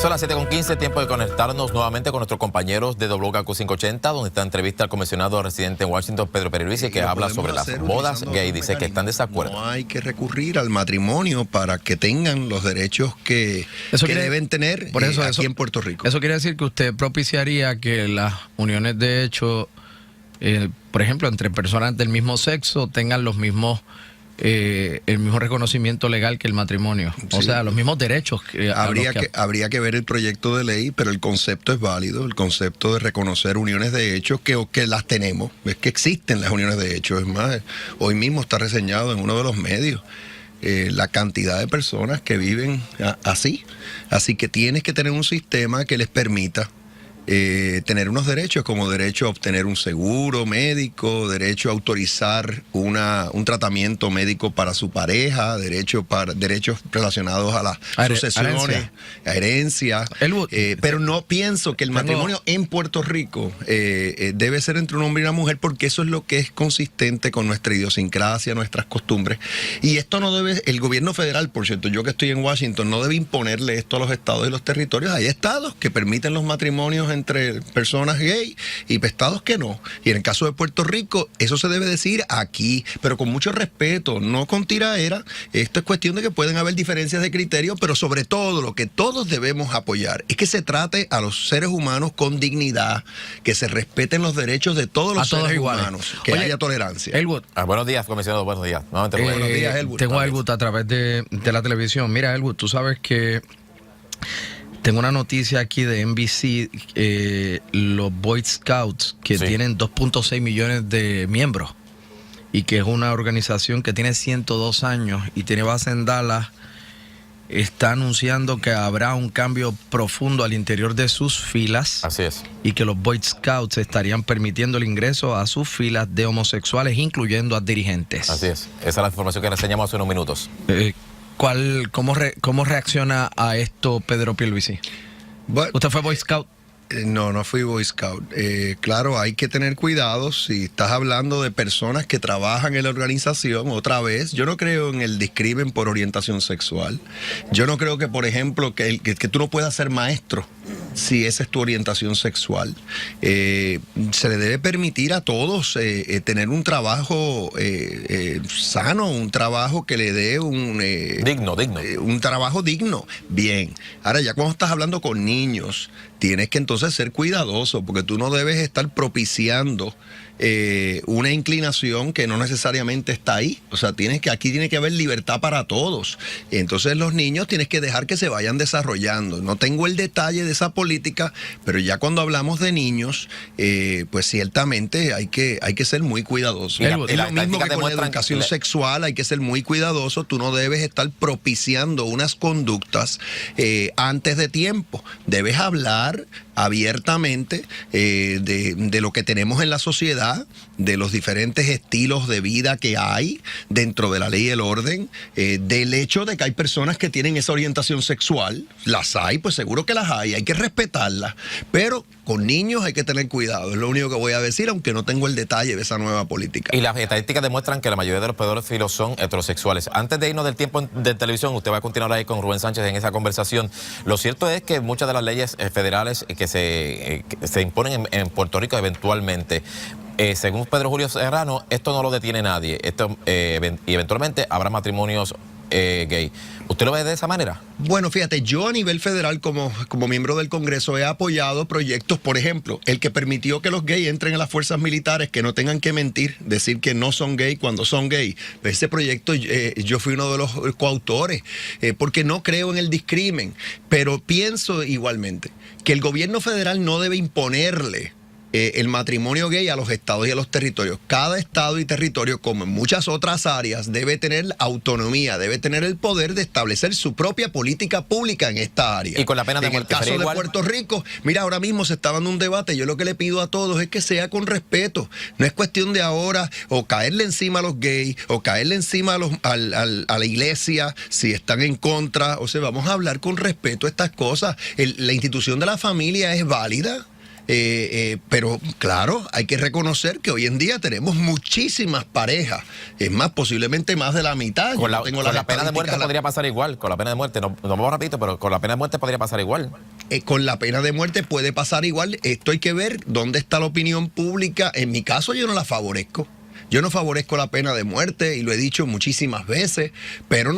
Son las 7:15, tiempo de conectarnos nuevamente con nuestros compañeros de WKQ580, donde está entrevista al comisionado residente en Washington, Pedro Pierluisi, que habla sobre las bodas gay. Dice que están de desacuerdo. No hay que recurrir al matrimonio para que tengan los derechos que deben tener aquí en Puerto Rico. Eso quiere decir que usted propiciaría que las uniones de hecho, por ejemplo, entre personas del mismo sexo tengan los mismos... el mismo reconocimiento legal que el matrimonio, sí. O sea, los mismos derechos. Habría que ver el proyecto de ley, pero el concepto es válido, el concepto de reconocer uniones de hecho que las tenemos, es que existen las uniones de hecho. Es más, hoy mismo está reseñado en uno de los medios la cantidad de personas que viven así que tienes que tener un sistema que les permita tener unos derechos, como derecho a obtener un seguro médico, derecho a autorizar un tratamiento médico para su pareja, derechos relacionados a las sucesiones, a herencia. Pero no pienso que el matrimonio en Puerto Rico debe ser entre un hombre y una mujer, porque eso es lo que es consistente con nuestra idiosincrasia, nuestras costumbres. Y esto no debe, el gobierno federal, por cierto, yo que estoy en Washington, no debe imponerle esto a los estados y los territorios. Hay estados que permiten los matrimonios entre personas gay y estados que no. Y en el caso de Puerto Rico, eso se debe decir aquí, pero con mucho respeto, no con tiraera. Esto es cuestión de que pueden haber diferencias de criterio, pero sobre todo lo que todos debemos apoyar es que se trate a los seres humanos con dignidad, que se respeten los derechos de todos los seres humanos, que haya tolerancia. Elwood. Buenos días, comisionado, buenos días. Buenos días, Elwood. Tengo a Elwood a través de la televisión. Mira, Elwood, tú sabes que tengo una noticia aquí de NBC, los Boy Scouts, que tienen 2.6 millones de miembros y que es una organización que tiene 102 años y tiene base en Dallas, está anunciando que habrá un cambio profundo al interior de sus filas. Así es. Y que los Boy Scouts estarían permitiendo el ingreso a sus filas de homosexuales, incluyendo a dirigentes. Así es. Esa es la información que le enseñamos hace unos minutos. ¿Cómo reacciona a esto Pedro Pierluisi? Bueno, ¿usted fue Boy Scout? No fui Boy Scout. Claro, hay que tener cuidado si estás hablando de personas que trabajan en la organización. Otra vez, yo no creo en el discrimen por orientación sexual. Yo no creo que, por ejemplo, que tú no puedas ser maestro si esa es tu orientación sexual. Se le debe permitir a todos tener un trabajo sano, un trabajo que le dé digno. Un trabajo digno. Bien. Ahora, ya cuando estás hablando con niños, tienes que entonces ser cuidadoso, porque tú no debes estar propiciando una inclinación que no necesariamente está ahí. O sea, aquí tiene que haber libertad para todos. Entonces los niños tienes que dejar que se vayan desarrollando. No tengo el detalle de esa política, pero ya cuando hablamos de niños, pues ciertamente hay que ser muy cuidadoso. Es lo mismo que con la educación sexual, hay que ser muy cuidadoso. Tú no debes estar propiciando unas conductas antes de tiempo. Debes hablar abiertamente de lo que tenemos en la sociedad, de los diferentes estilos de vida que hay dentro de la ley y el orden, del hecho de que hay personas que tienen esa orientación sexual. Las hay, pues seguro que las hay que respetarlas, pero con niños hay que tener cuidado. Es lo único que voy a decir, aunque no tengo el detalle de esa nueva política. Y las estadísticas demuestran que la mayoría de los pedófilos son heterosexuales. Antes de irnos del tiempo de televisión, usted va a continuar ahí con Rubén Sánchez en esa conversación. Lo cierto es que muchas de las leyes federales que se imponen en Puerto Rico eventualmente, según Pedro Julio Serrano, esto no lo detiene nadie. Y eventualmente habrá matrimonios gay. ¿Usted lo ve de esa manera? Bueno, fíjate, yo a nivel federal como miembro del Congreso he apoyado proyectos, por ejemplo, el que permitió que los gays entren en las fuerzas militares, que no tengan que mentir, decir que no son gay cuando son gay. Ese proyecto yo fui uno de los coautores, porque no creo en el discrimen, pero pienso igualmente que el gobierno federal no debe imponerle el matrimonio gay a los estados y a los territorios. Cada estado y territorio, como en muchas otras áreas, debe tener autonomía, debe tener el poder de establecer su propia política pública en esta área. Y con la pena de muerte. En el caso de Puerto Rico, mira, ahora mismo se está dando un debate. Yo lo que le pido a todos es que sea con respeto. No es cuestión de ahora o caerle encima a los gays o caerle encima a la iglesia si están en contra. O sea, vamos a hablar con respeto a estas cosas. La institución de la familia es válida. Pero claro, hay que reconocer que hoy en día tenemos muchísimas parejas. Es más, posiblemente más de la mitad. Con la pena de muerte podría pasar igual. Con la pena de muerte, no vamos rapidito, pero con la pena de muerte podría pasar igual. Con la pena de muerte puede pasar igual. Esto hay que ver dónde está la opinión pública. En mi caso, yo no la favorezco. Yo no favorezco la pena de muerte y lo he dicho muchísimas veces, pero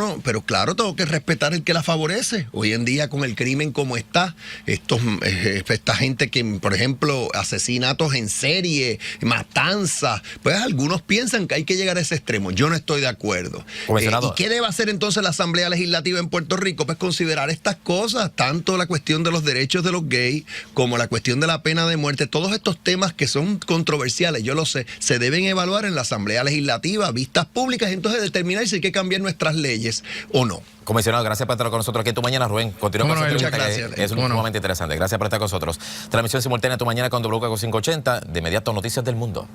claro, tengo que respetar el que la favorece. Hoy en día con el crimen como está, esta gente que, por ejemplo, asesinatos en serie, matanzas, pues algunos piensan que hay que llegar a ese extremo. Yo no estoy de acuerdo. ¿Y qué debe hacer entonces la Asamblea Legislativa en Puerto Rico? Pues considerar estas cosas, tanto la cuestión de los derechos de los gays como la cuestión de la pena de muerte, todos estos temas que son controversiales, yo lo sé, se deben evaluar en la Asamblea Legislativa, vistas públicas, entonces determinar si hay que cambiar nuestras leyes o no. Comisionado, gracias por estar con nosotros aquí en Tu Mañana, Rubén. Continúa con nosotros. Muchas gracias. Es sumamente interesante. Gracias por estar con nosotros. Transmisión simultánea Tu Mañana con WKQ 580. De inmediato, noticias del mundo.